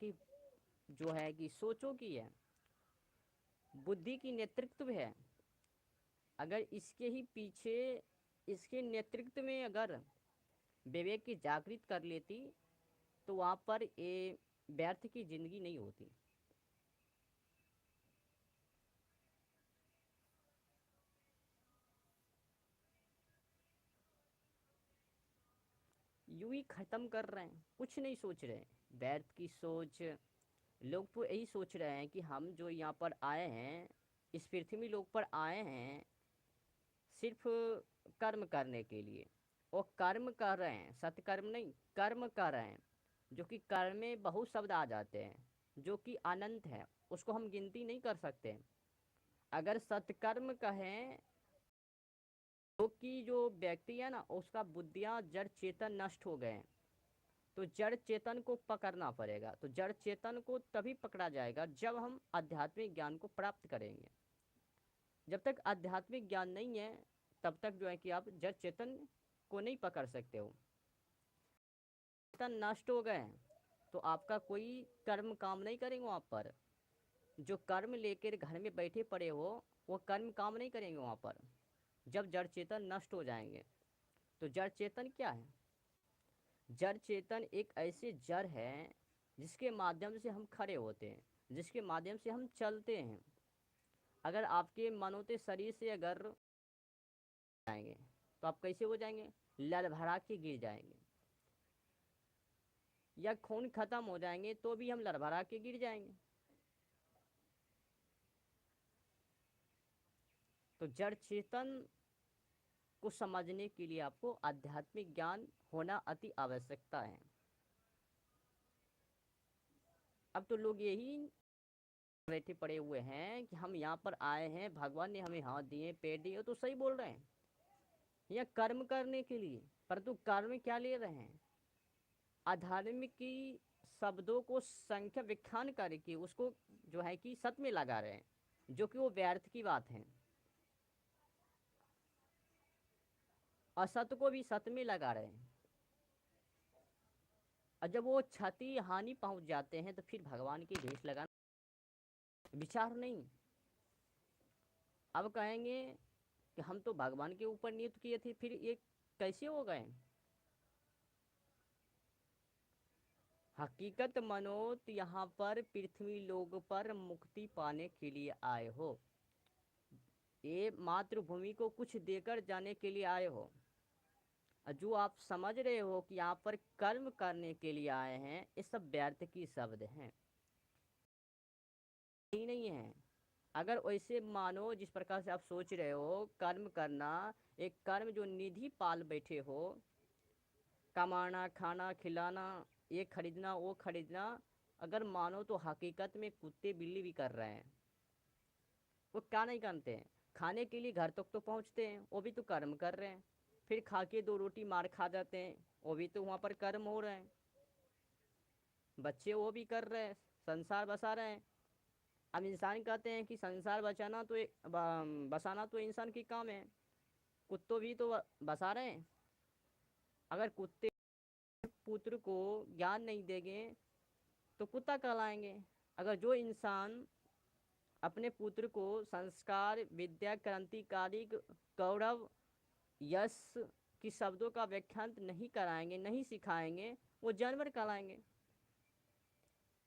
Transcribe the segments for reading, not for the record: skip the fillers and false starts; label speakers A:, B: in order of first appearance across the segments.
A: कि जो है कि सोचों की है, बुद्धि की नेतृत्व है। अगर इसके ही पीछे इसके नेतृत्व में अगर विवेक की जागृत कर लेती तो वहाँ पर ये व्यर्थ की जिंदगी नहीं होती। यूं ही खत्म कर रहे हैं, कुछ नहीं सोच रहे हैं। व्यर्थ की सोच। लोग तो यही सोच रहे हैं कि हम जो यहाँ पर आए हैं, इस पृथ्वी लोक पर आए हैं सिर्फ कर्म करने के लिए। और कर्म कर रहे हैं, सत्कर्म नहीं, कर्म कर रहे हैं। जो कि कर्म में बहुत शब्द आ जाते हैं, जो कि अनंत है, उसको हम गिनती नहीं कर सकते। अगर सत्कर्म कहें तो कि जो व्यक्ति है ना, उसका बुद्धियाँ जड़ चेतन नष्ट हो गए हैं, तो जड़ चेतन को पकड़ना पड़ेगा। तो जड़ चेतन को तभी पकड़ा जाएगा जब हम आध्यात्मिक ज्ञान को प्राप्त करेंगे। जब तक आध्यात्मिक ज्ञान नहीं है तब तक जो है कि आप जड़ चेतन को नहीं पकड़ सकते हो। चेतन नष्ट हो गए हैं तो आपका कोई कर्म काम नहीं करेंगे वहाँ पर। जो कर्म लेकर घर में बैठे पड़े हो वो कर्म काम नहीं करेंगे वहाँ पर, जब जड़ चेतन नष्ट हो जाएंगे। तो जड़ चेतन क्या है? जड़ चेतन एक ऐसे जड़ है जिसके माध्यम से हम खड़े होते हैं, जिसके माध्यम से हम चलते हैं। अगर आपके मनोते शरीर से अगर जाएंगे तो आप कैसे हो जाएंगे? लड़भड़ा के गिर जाएंगे। या खून खत्म हो जाएंगे तो भी हम लड़भड़ा के गिर जाएंगे। तो जड़ चेतन को समझने के लिए आपको आध्यात्मिक ज्ञान होना अति आवश्यकता है। अब तो लोग यही बैठे पड़े हुए हैं कि हम यहाँ पर आए हैं, भगवान ने हमें हाथ दिए पैर दिए, तो सही बोल रहे हैं, या कर्म करने के लिए। परंतु कर्म क्या ले रहे हैं? अधार्मिक की शब्दों को संख्या विख्यान करके उसको जो है कि सत में लगा रहे हैं, जो कि वो व्यर्थ की बात है। असत को भी सत में लगा रहे हैं। और जब वो क्षति हानि पहुंच जाते हैं तो फिर भगवान की भेष लगाना विचार नहीं। अब कहेंगे कि हम तो भगवान के ऊपर नियुक्त किए थे, फिर ये कैसे हो गए? हकीकत मनोत यहाँ पर पृथ्वी लोक पर मुक्ति पाने के लिए आए हो। ये मातृभूमि को कुछ देकर जाने के लिए आए हो। और जो आप समझ रहे हो कि यहाँ पर कर्म करने के लिए आए हैं, ये सब व्यर्थ की शब्द हैं, ही नहीं है। अगर वैसे मानो जिस प्रकार से आप सोच रहे हो कर्म करना, एक कर्म जो निधि पाल बैठे हो, कमाना खाना खिलाना, ये खरीदना वो खरीदना, अगर मानो तो हकीकत में कुत्ते बिल्ली भी कर रहे हैं। वो क्या नहीं करते हैं? खाने के लिए घर तक तो पहुंचते हैं, वो भी तो कर्म कर रहे हैं। फिर खा के दो रोटी मार खा जाते हैं, वो भी तो वहाँ पर कर्म हो रहे हैं। बच्चे वो भी कर रहे हैं, संसार बसा रहे हैं। अब इंसान कहते हैं कि संसार बचाना तो बसाना तो इंसान की काम है। कुत्तों भी तो बसा रहे हैं। अगर कुत्ते पुत्र को ज्ञान नहीं देंगे तो कुत्ता कहलाएंगे। अगर जो इंसान अपने पुत्र को संस्कार विद्या क्रांतिकारी गौरव यश की शब्दों का व्याख्यान नहीं कराएंगे, नहीं सिखाएंगे, वो जानवर कहलाएंगे।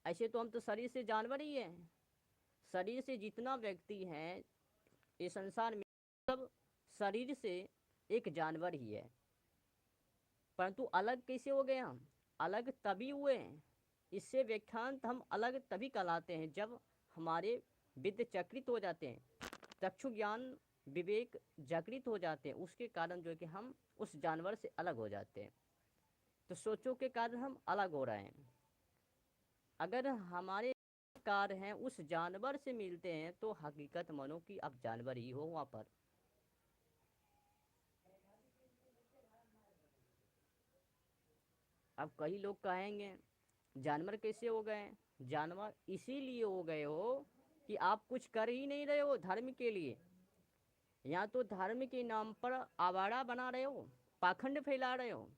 A: ऐसे तो हम तो शरीर से जानवर ही हैं। शरीर से जितना व्यक्ति है इस संसार में, सब शरीर से एक जानवर ही है। परंतु अलग कैसे हो गए हम? अलग तभी हुए हैं, इससे व्याख्यांत हम अलग तभी कहलाते हैं जब हमारे विद्य चक्रित हो जाते हैं, चक्षु ज्ञान विवेक जागृत हो जाते हैं। उसके कारण जो है कि हम उस जानवर से अलग हो जाते हैं। तो सोचों के कारण हम अलग हो रहे हैं। अगर हमारे कार हैं उस जानवर से मिलते हैं तो हकीकत मानो कि आप जानवर ही हो वहाँ पर। अब कई लोग कहेंगे जानवर कैसे हो गए? जानवर इसीलिए हो गए हो कि आप कुछ कर ही नहीं रहे हो धर्म के लिए। या तो धर्म के नाम पर आवारा बना रहे हो, पाखंड फैला रहे हो।